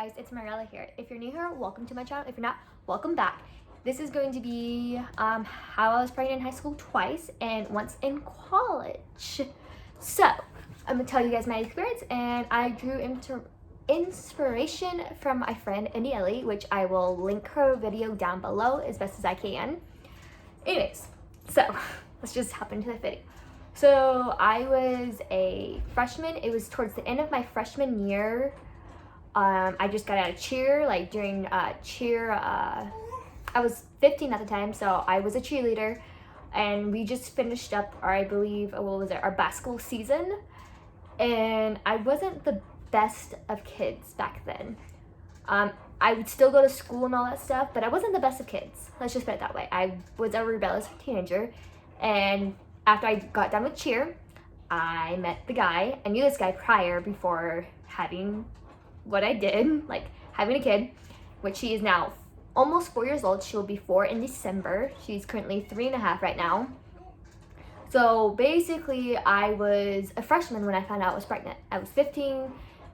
guys, it's Mariella here. If you're new here, welcome to my channel. If you're not, welcome back. This is going to be how I was pregnant in high school twice and once in college. So, I'm going to tell you guys my experience, and I drew inspiration from my friend Indy Ellie, which I will link her video down below as best as I can. Anyways, so let's just hop into the video. So I was a freshman. It was towards the end of my freshman year. I just got out of cheer, like during cheer, I was 15 at the time, so I was a cheerleader, and we just finished up our, I believe, our basketball season, and I wasn't the best of kids back then. I would still go to school and all that stuff, but I wasn't the best of kids. Let's just put it that way. I was a rebellious teenager, and after I got done with cheer, I met the guy. I knew this guy prior before having what I did, like having a kid, which she is now almost 4 years old. She will be 4 in December. She's currently 3.5 right now. So basically, I was a freshman when I found out I was pregnant. I was 15,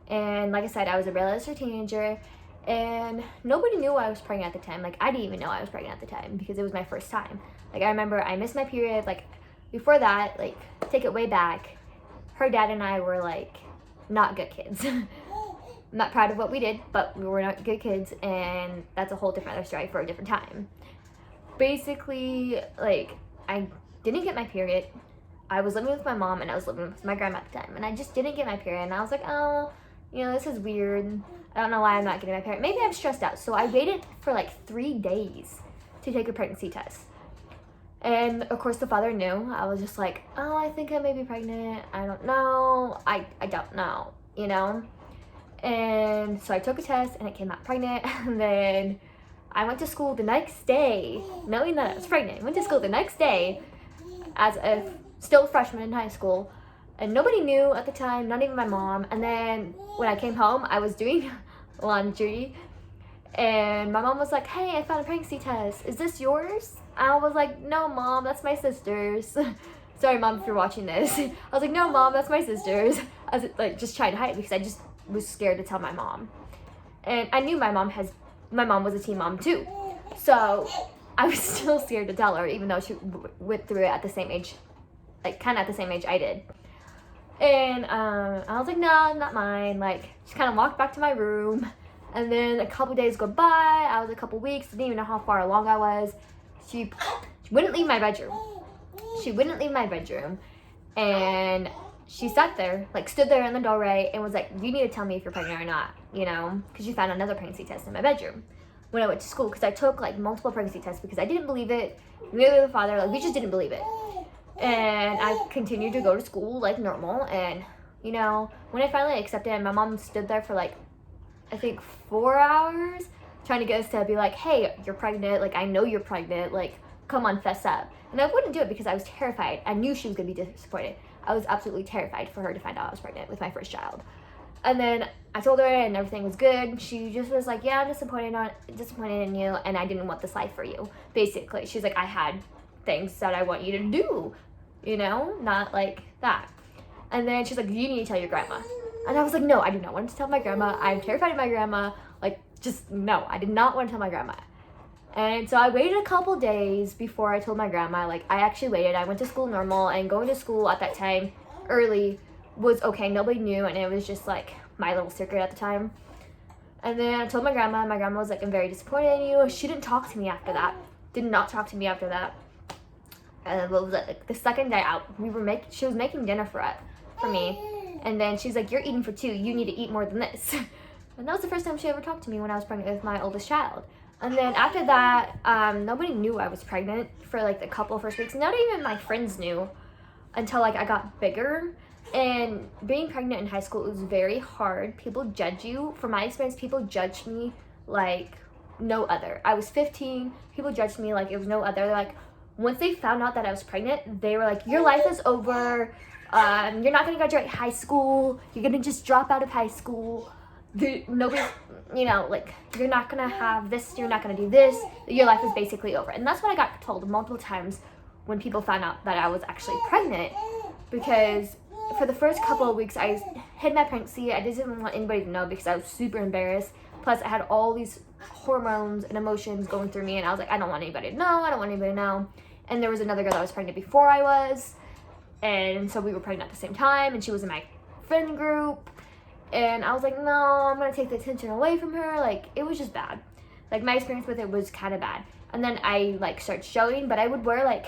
and like I said, I was a rebellious teenager, and nobody knew I was pregnant at the time. Like, I didn't even know I was pregnant at the time because it was my first time. Like, I remember I missed my period. Like, before that, like, take it way back, her dad and I were like not good kids. I'm not proud of what we did, but we were not good kids, and that's a whole different other story for a different time. Basically, like, I didn't get my period. I was living with my mom, and I was living with my grandma at the time, and I just didn't get my period, and I was like, oh, you know, this is weird. I don't know why I'm not getting my period. Maybe I'm stressed out. So I waited for like 3 days to take a pregnancy test. And of course the father knew. I was just like, oh, I think I may be pregnant. I don't know. I don't know, you know? And so I took a test, and it came out pregnant. And then I went to school the next day, knowing that I was pregnant. I went to school the next day as a still freshman in high school. And nobody knew at the time, not even my mom. And then when I came home, I was doing laundry. And my mom was like, hey, I found a pregnancy test. Is this yours? I was like, no, Mom, that's my sister's. Sorry, Mom, if you're watching this. I was like, no, Mom, that's my sister's. I was like, just trying to hide it because I just was scared to tell my mom. And I knew my mom was a teen mom too. So I was still scared to tell her, even though she went through it at the same age, like kind of at the same age I did. And I was like, no, not mine. Like, just kind of walked back to my room. And then a couple days go by. I was a couple weeks, didn't even know how far along I was. She wouldn't leave my bedroom. And she sat there, like stood there in the doorway and was like, you need to tell me if you're pregnant or not, you know, because you found another pregnancy test in my bedroom when I went to school, because I took like multiple pregnancy tests because I didn't believe it. Neither the father, like, we just didn't believe it. And I continued to go to school like normal. And, you know, when I finally accepted it, my mom stood there for like, I think 4 hours trying to get us to be like, hey, you're pregnant. Like, I know you're pregnant. Like, come on, fess up. And I wouldn't do it because I was terrified. I knew she was going to be disappointed. I was absolutely terrified for her to find out I was pregnant with my first child. And then I told her, and everything was good. She just was like, yeah, I'm disappointed in you, and I didn't want this life for you, basically. She's like, I had things that I want you to do, you know, not like that. And then she's like, you need to tell your grandma. And I was like, no, I do not want to tell my grandma. I'm terrified of my grandma. Like, just no, I did not want to tell my grandma. And so I waited a couple days before I told my grandma. Like, I actually waited. I went to school normal, and going to school at that time early was okay. Nobody knew, and it was just like my little secret at the time. And then I told my grandma. My grandma was like, I'm very disappointed in you. She didn't talk to me after that. Did not talk to me after that. And what was it? Like, the second day out, she was making dinner for me. And then she's like, you're eating for 2. You need to eat more than this. And that was the first time she ever talked to me when I was pregnant with my oldest child. And then after that, nobody knew I was pregnant for like the couple of first weeks. Not even my friends knew until like I got bigger. And being pregnant in high school was very hard. People judge you. From my experience, people judged me like no other. I was 15. People judged me like it was no other. They're like, once they found out that I was pregnant, they were like, your life is over. You're not going to graduate high school. You're going to just drop out of high school. Nobody, you know, like, you're not going to have this. You're not going to do this. Your life is basically over. And that's what I got told multiple times when people found out that I was actually pregnant. Because for the first couple of weeks, I hid my pregnancy. I didn't want anybody to know because I was super embarrassed. Plus, I had all these hormones and emotions going through me, and I was like, I don't want anybody to know. I don't want anybody to know. And there was another girl that was pregnant before I was, and so we were pregnant at the same time, and she was in my friend group. And I was like, no, I'm going to take the attention away from her. Like, it was just bad. Like, my experience with it was kind of bad. And then I, like, started showing, but I would wear, like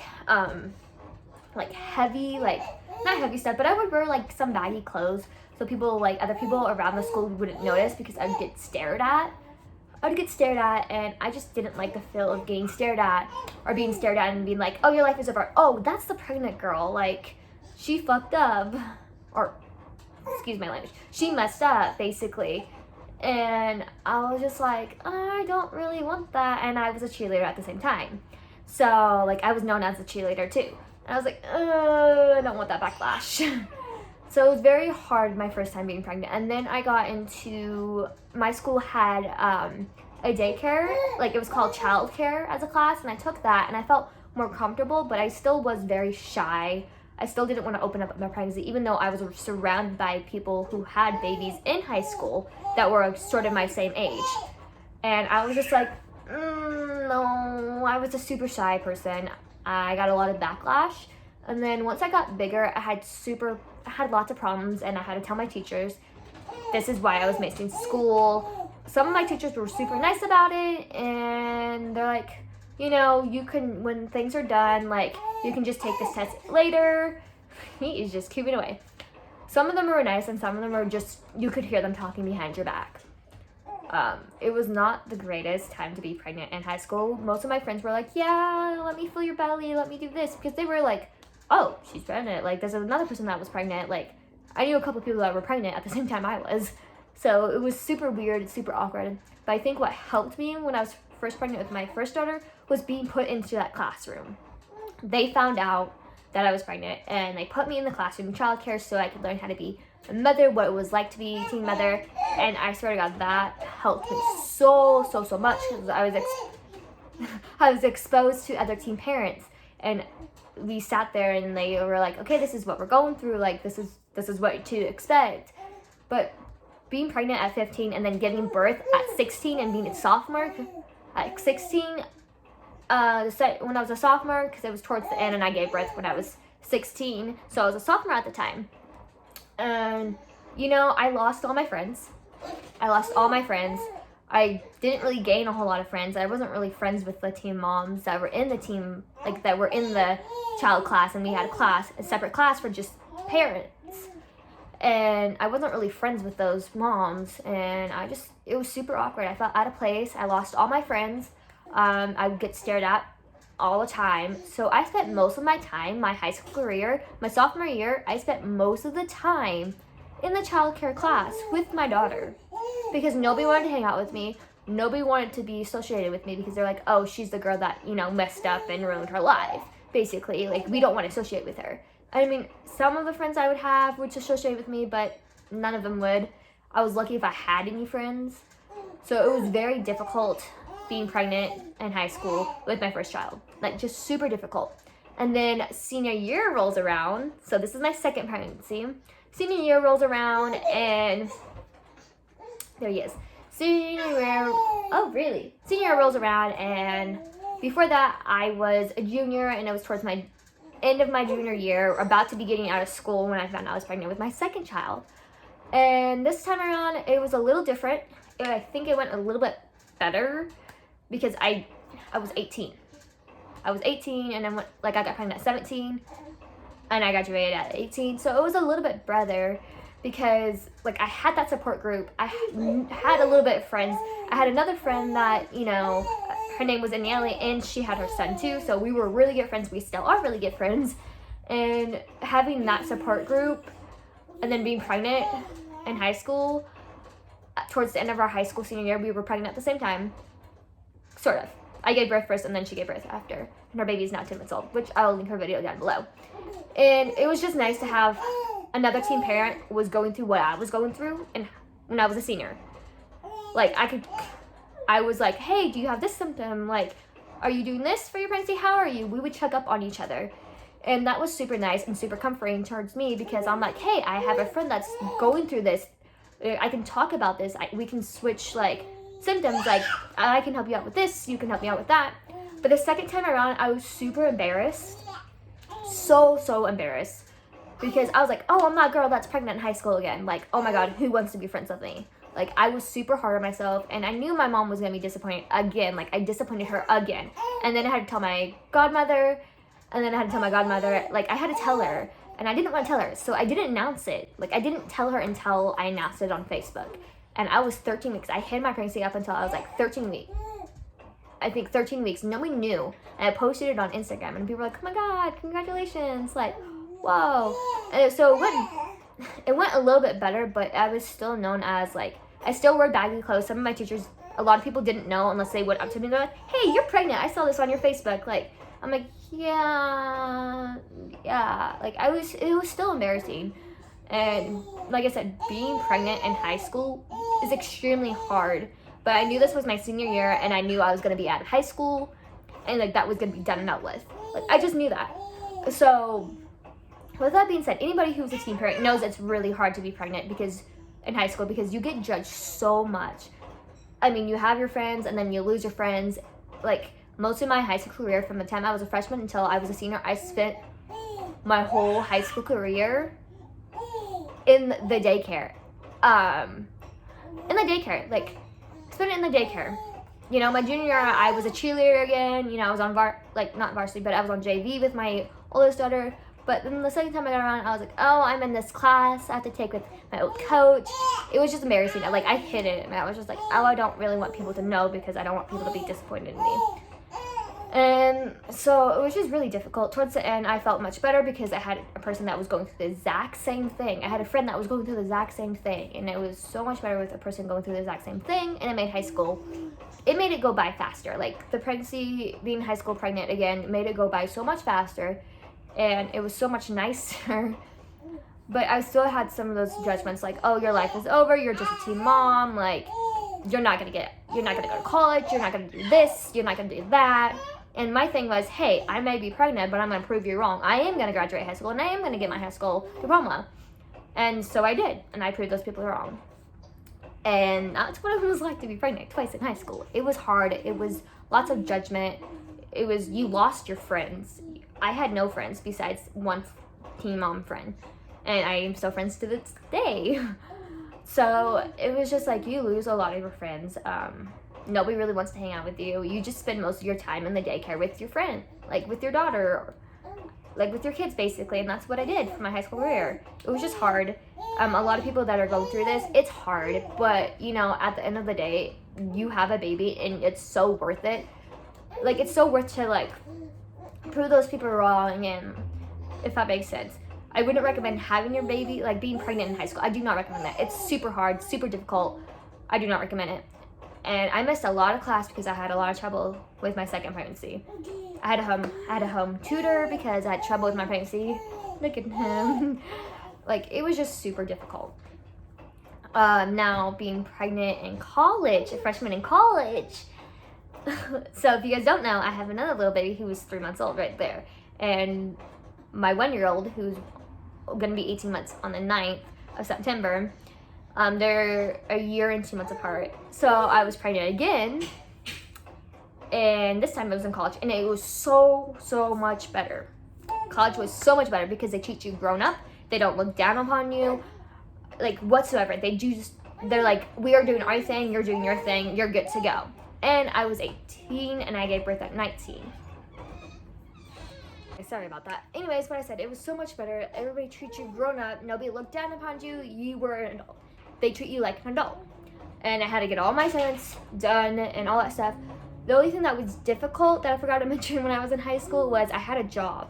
heavy, like, not heavy stuff, but I would wear, like, some baggy clothes so people, like, other people around the school wouldn't notice because I would get stared at. And I just didn't like the feel of getting stared at or being stared at and being like, oh, your life is over. Oh, that's the pregnant girl. Like, she fucked up. Or, excuse my language, she messed up, basically. And I was just like, I don't really want that. And I was a cheerleader at the same time. So, like, I was known as a cheerleader too. And I was like, I don't want that backlash. So it was very hard my first time being pregnant. And then I got into, my school had a daycare, like it was called childcare as a class. And I took that and I felt more comfortable, but I still was very shy. I still didn't want to open up my pregnancy, even though I was surrounded by people who had babies in high school that were sort of my same age. And I was just like, no, I was a super shy person. I got a lot of backlash. And then once I got bigger, I had lots of problems, and I had to tell my teachers, this is why I was missing school. Some of my teachers were super nice about it, and they're like, you know, you can, when things are done, like, you can just take this test later. He is just keeping away. Some of them were nice, and some of them were just, you could hear them talking behind your back. It was not the greatest time to be pregnant in high school. Most of my friends were like, yeah, let me feel your belly, let me do this, because they were like, oh, she's pregnant. Like, there's another person that was pregnant. Like, I knew a couple people that were pregnant at the same time I was. So it was super weird and super awkward. But I think what helped me when I was first pregnant with my first daughter was being put into that classroom. They found out that I was pregnant, and they put me in the classroom, childcare, so I could learn how to be a mother, what it was like to be a teen mother. And I swear to God, that helped me so much, because I was exposed to other teen parents, and we sat there and they were like, okay, this is what we're going through, like, this is what to expect. But being pregnant at 15 and then giving birth at 16 and being a sophomore at 16, when I was a sophomore, because it was towards the end, and I gave birth when I was 16, so I was a sophomore at the time. And, you know, I lost all my friends. I didn't really gain a whole lot of friends. I wasn't really friends with the teen moms that were in the team, like, that were in the child class, and we had a separate class for just parents. And I wasn't really friends with those moms, and it was super awkward. I felt out of place. I lost all my friends. I would get stared at all the time. So I spent most of my time, my high school career, my sophomore year, I spent most of the time in the childcare class with my daughter, because nobody wanted to hang out with me. Nobody wanted to be associated with me, because they're like, oh, she's the girl that, you know, messed up and ruined her life. Basically, like, we don't want to associate with her. I mean, some of the friends I would have would associate with me, but none of them would. I was lucky if I had any friends. So it was very difficult being pregnant in high school with my first child. Like, just super difficult. And then senior year rolls around. So this is my second pregnancy. Senior year rolls around, and there he is. Senior year rolls around, and before that, I was a junior, and it was towards my end of my junior year, about to be getting out of school, when I found out I was pregnant with my second child. And this time around, it was a little different. I think it went a little bit better, because I was 18. And then I got pregnant at 17, and I graduated at 18. So it was a little bit better, because, like, I had that support group. I had a little bit of friends. I had another friend that, you know, her name was Aniele, and she had her son too. So we were really good friends. We still are really good friends. And having that support group, and then being pregnant in high school, towards the end of our high school senior year, we were pregnant at the same time. Sort of. I gave birth first, and then she gave birth after. And her baby is now 10 months old, which I'll link her video down below. And it was just nice to have another teen parent who was going through what I was going through, and when I was a senior. Like, I was like, hey, do you have this symptom? Like, are you doing this for your pregnancy? How are you? We would check up on each other. And that was super nice and super comforting towards me, because I'm like, hey, I have a friend that's going through this. I can talk about this. We can switch, like, symptoms, like, I can help you out with this, you can help me out with that. But the second time around, I was super embarrassed. So embarrassed. Because I was like, oh, I'm that girl that's pregnant in high school again. Like, oh my God, who wants to be friends with me? Like, I was super hard on myself, and I knew my mom was going to be disappointed again. Like, I disappointed her again. And then I had to tell my godmother, and then I had to tell my godmother. Like, I had to tell her, and I didn't want to tell her. So I didn't announce it. Like, I didn't tell her until I announced it on Facebook. And I was 13 weeks. I hid my pregnancy up until I was like 13 weeks. I think 13 weeks. No one knew. And I posted it on Instagram, and people were like, oh my God, congratulations. Like, whoa. And so it went a little bit better, but I was still known as, like, I still wore baggy clothes. Some of my teachers, a lot of people didn't know unless they went up to me and they're like, hey, you're pregnant. I saw this on your Facebook. Like, I'm like, yeah. Like, it was still embarrassing. And like I said, being pregnant in high school is extremely hard. But I knew this was my senior year, and I knew I was going to be out of high school, and, like, that was going to be done and out with. Like, I just knew that. So, with that being said, anybody who's a teen parent knows it's really hard to be pregnant in high school because you get judged so much. I mean, you have your friends, and then you lose your friends. Like, most of my high school career, from the time I was a freshman until I was a senior, I spent my whole high school career in the daycare. Like, spent it in the daycare. You know, my junior year, I was a cheerleader again. You know, I was on not varsity, but I was on JV with my oldest daughter. But then the second time I got around, I was like, oh, I'm in this class I have to take with my old coach. It was just embarrassing. Like, I hid it, and I was just like, oh, I don't really want people to know because I don't want people to be disappointed in me. And so it was just really difficult. Towards the end, I felt much better because I had a person that was going through the exact same thing. I had a friend that was going through the exact same thing, and it was so much better with a person going through the exact same thing, and it made high school, it made it go by faster. Like, the pregnancy, being high school pregnant again, made it go by so much faster, and it was so much nicer. But I still had some of those judgments, like, oh, your life is over, you're just a teen mom, like, you're not gonna go to college, you're not gonna do this, you're not gonna do that. And my thing was, hey, I may be pregnant, but I'm going to prove you wrong. I am going to graduate high school, and I am going to get my high school diploma. And so I did, and I proved those people wrong. And that's what it was like to be pregnant twice in high school. It was hard. It was lots of judgment. It was, you lost your friends. I had no friends besides one teen mom friend. And I am still friends to this day. So it was just like, you lose a lot of your friends. Nobody really wants to hang out with you. You just spend most of your time in the daycare with your friend, like with your daughter, or like with your kids, basically. And that's what I did for my high school career. It was just hard. A lot of people that are going through this, it's hard. But, you know, at the end of the day, you have a baby, and it's so worth it. Like, it's so worth to, like, prove those people wrong, and if that makes sense. I wouldn't recommend having your baby, like, being pregnant in high school. I do not recommend that. It's super hard, super difficult. I do not recommend it. And I missed a lot of class because I had a lot of trouble with my second pregnancy. I had a home tutor because I had trouble with my pregnancy. Look at him. Like, it was just super difficult. Now, being pregnant in college, a freshman in college. So, if you guys don't know, I have another little baby who was 3 months old right there. And my 1-year-old, who's going to be 18 months on the 9th of September, they're a year and 2 months apart. So I was pregnant again, and this time I was in college, and it was so much better. College was so much better because they teach you grown up. They don't look down upon you, like, whatsoever. They're like, we are doing our thing, you're doing your thing, you're good to go. And I was 18, and I gave birth at 19. Sorry about that. Anyways, what I said, it was so much better. Everybody treats you grown up. Nobody looked down upon you. You were an adult. They treat you like an adult. And I had to get all my assignments done and all that stuff. The only thing that was difficult that I forgot to mention when I was in high school was I had a job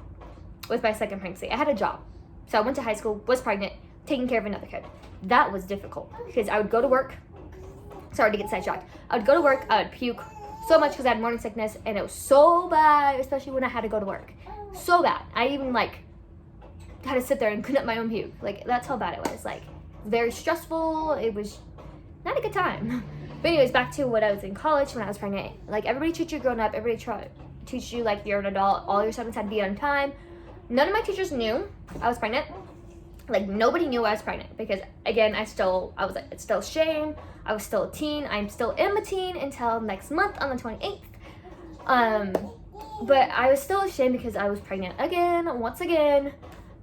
with my second pregnancy. I had a job. So I went to high school, was pregnant, taking care of another kid. That was difficult because I would go to work. Sorry to get sidetracked. I would go to work, I would puke so much because I had morning sickness, and it was so bad, especially when I had to go to work. So bad. I even, like, had to sit there and clean up my own puke. Like, that's how bad it was. Like, very stressful. It was not a good time. But anyways, back to when I was in college, when I was pregnant. Like, everybody treats you grown up. Everybody teaches you like you're an adult. All your assignments had to be on time. None of my teachers knew I was pregnant. Like, nobody knew I was pregnant because, again, I was like, it's still shame. I was still a teen. I'm still am a teen until next month on the 28th. But I was still ashamed because I was pregnant again, once again,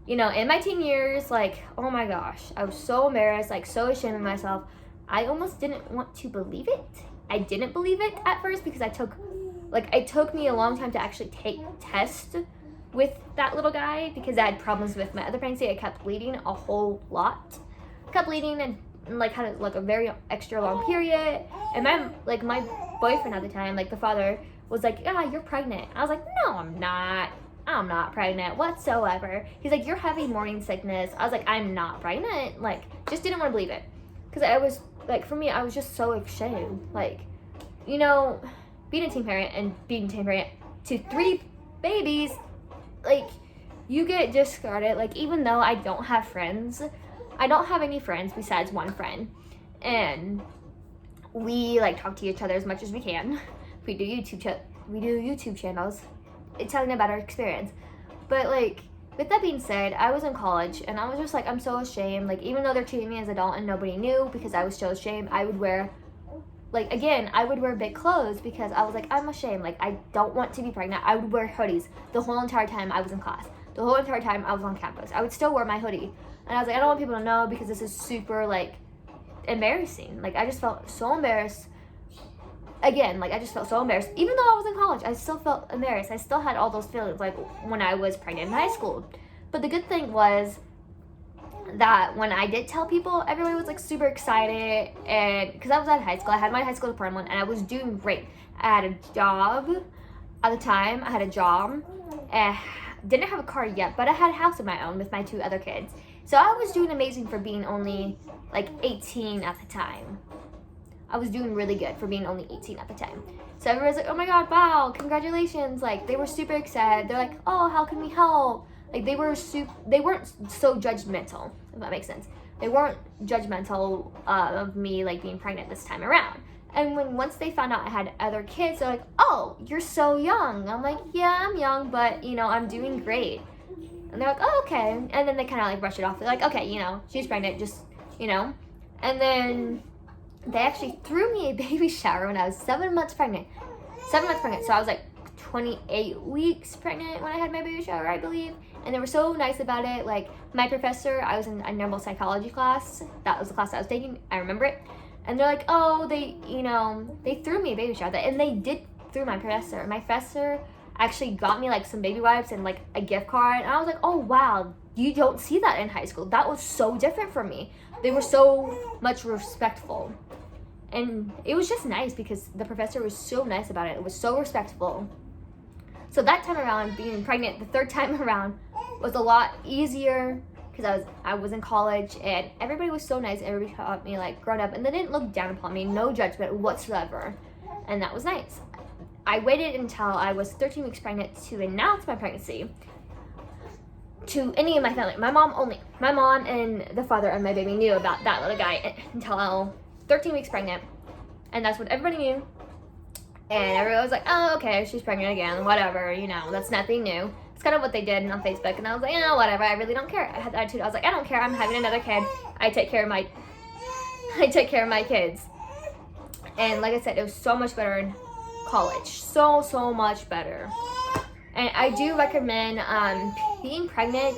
you know, in my teen years. Like, oh my gosh, I was so embarrassed, like, so ashamed of myself. I almost didn't want to believe it. I didn't believe it at first because it took me a long time to actually take tests with that little guy because I had problems with my other pregnancy. I kept bleeding a whole lot. Kept bleeding and like had like a very extra long period. And my boyfriend at the time, like the father, was like, "Yeah, you're pregnant." I was like, "No, I'm not. I'm not pregnant whatsoever." He's like, "You're having morning sickness." I was like, "I'm not pregnant." Like, just didn't want to believe it. Because I was, like, for me, I was just so ashamed. Like, you know, being a teen parent and being a teen parent to 3 babies, like, you get discarded. Like, even though I don't have friends, I don't have any friends besides one friend. And we, like, talk to each other as much as we can. We do YouTube channels telling about our experience. But, like, with that being said, I was in college and I was just like, I'm so ashamed. Like, even though they're treating me as an adult and nobody knew because I was so ashamed, I would wear big clothes because I was like, I'm ashamed. Like, I don't want to be pregnant. I would wear hoodies the whole entire time I was in class. The whole entire time I was on campus. I would still wear my hoodie. And I was like, I don't want people to know because this is super, like, embarrassing. Like, I just felt so embarrassed. Again, like, I just felt so embarrassed. Even though I was in college, I still felt embarrassed. I still had all those feelings, like, when I was pregnant in high school. But the good thing was that when I did tell people, everybody was, like, super excited. And because I was at high school, I had my high school diploma and I was doing great. I had a job at the time. I had a job. And didn't have a car yet, but I had a house of my own with my 2 other kids. So I was doing amazing for being only, like, 18 at the time. I was doing really good for being only 18 at the time. So everyone's like, oh my god, wow, congratulations. Like, they were super excited. They're like, oh, how can we help? Like, they weren't so judgmental, if that makes sense. They weren't judgmental of me, like, being pregnant this time around. And once they found out I had other kids, they're like, oh, you're so young. I'm like, yeah, I'm young, but, you know, I'm doing great. And they're like, oh, okay. And then they kind of, like, brush it off. They're like, okay, you know, she's pregnant, just, you know. And then they actually threw me a baby shower when I was 7 months pregnant. 7 months pregnant. So I was, like, 28 weeks pregnant when I had my baby shower, I believe. And they were so nice about it. Like, my professor, I was in a neuropsychology class. That was the class I was taking. I remember it. And they're like, oh, they threw me a baby shower. And they did through my professor. My professor actually got me, like, some baby wipes and, like, a gift card. And I was like, oh, wow, you don't see that in high school. That was so different for me. They were so much respectful. And it was just nice because the professor was so nice about it. It was so respectful. So that time around, being pregnant the 3rd time around was a lot easier because I was in college and everybody was so nice. Everybody taught me, like, grown up, and they didn't look down upon me, no judgment whatsoever. And that was nice. I waited until I was 13 weeks pregnant to announce my pregnancy to any of my family. My mom and the father of my baby knew about that little guy until 13 weeks pregnant. And that's what everybody knew. And everyone was like, oh, okay, she's pregnant again, whatever, you know, that's nothing new. It's kind of what they did on Facebook, and I was like, yeah, whatever, I really don't care. I had the attitude, I was like, I don't care, I'm having another kid. I take care of my kids. And like I said, it was so much better in college. So much better. And I do recommend being pregnant,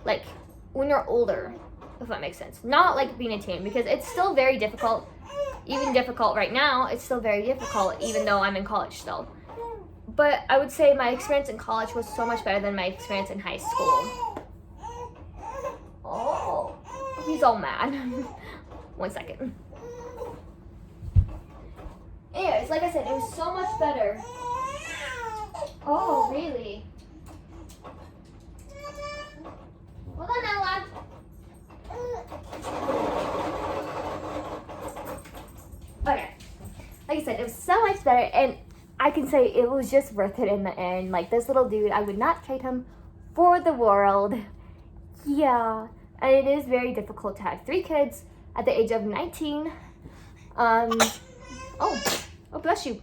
like, when you're older, if that makes sense. Not like being a teen, because it's still very difficult. Even difficult right now, it's still very difficult, even though I'm in college still. But I would say my experience in college was so much better than my experience in high school. Oh, he's all mad. 1 second. Anyways, like I said, it was so much better. Oh, really? Hold on now, lad. Okay, like I said, it was so much better, and I can say it was just worth it in the end. Like, this little dude, I would not trade him for the world. Yeah, and it is very difficult to have 3 kids at the age of 19. Oh, bless you.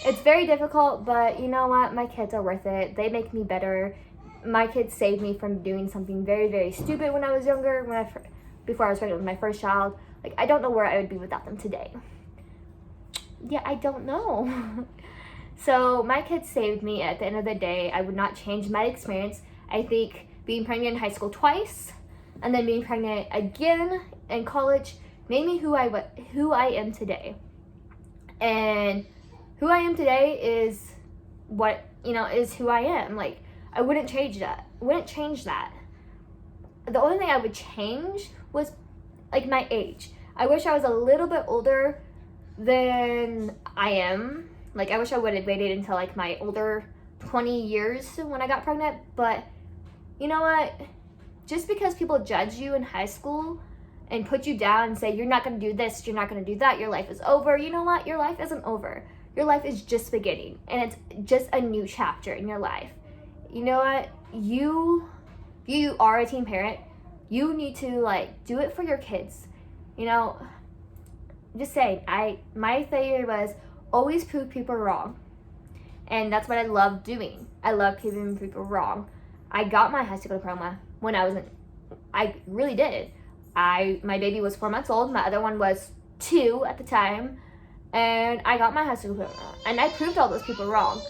It's very difficult, but you know what? My kids are worth it. They make me better. my kids saved me from doing something very, very stupid when I was younger, before I was pregnant with my first child. Like, I don't know where I would be without them today. Yeah, I don't know. So my kids saved me. At the end of the day, I would not change my experience. I think being pregnant in high school twice and then being pregnant again in college made me who I am today. And who I am today is is who I am. Like, I wouldn't change that. The only thing I would change was like my age. I wish I was a little bit older than I am. Like, I wish I would have waited until like my older 20 years when I got pregnant. But you know what? Just because people judge you in high school and put you down and say, you're not going to do this, you're not going to do that, your life is over. You know what? Your life isn't over. Your life is just beginning. And it's just a new chapter in your life. You know what? You are a teen parent. You need to like do it for your kids. You know, just saying, my theory was always prove people wrong. And that's what I love doing. I love proving people wrong. I got my high school diploma when I really did. My baby was 4 months old. My other one was 2 at the time. And I got my high school diploma. And I proved all those people wrong.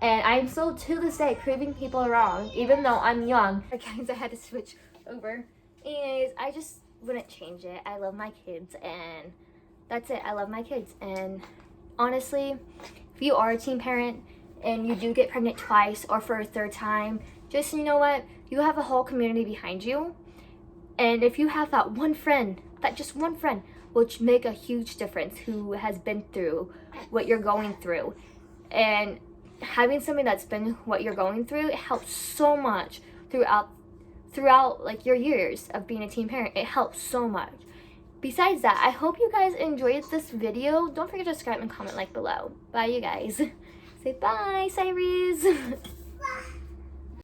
And I'm still, to this day, proving people wrong, even though I'm young. Guys, I had to switch over. Anyways, I just wouldn't change it. I love my kids, and that's it. I love my kids. And honestly, if you are a teen parent and you do get pregnant twice or for a third time, just, you know what? You have a whole community behind you. And if you have that one friend, just one friend, will make a huge difference, who has been through what you're going through. And having somebody that's been what you're going through, it helps so much throughout like your years of being a teen parent. It helps so much. Besides that, I hope you guys enjoyed this video. Don't forget to subscribe and comment like below. Bye, you guys. Say bye, Cyrus.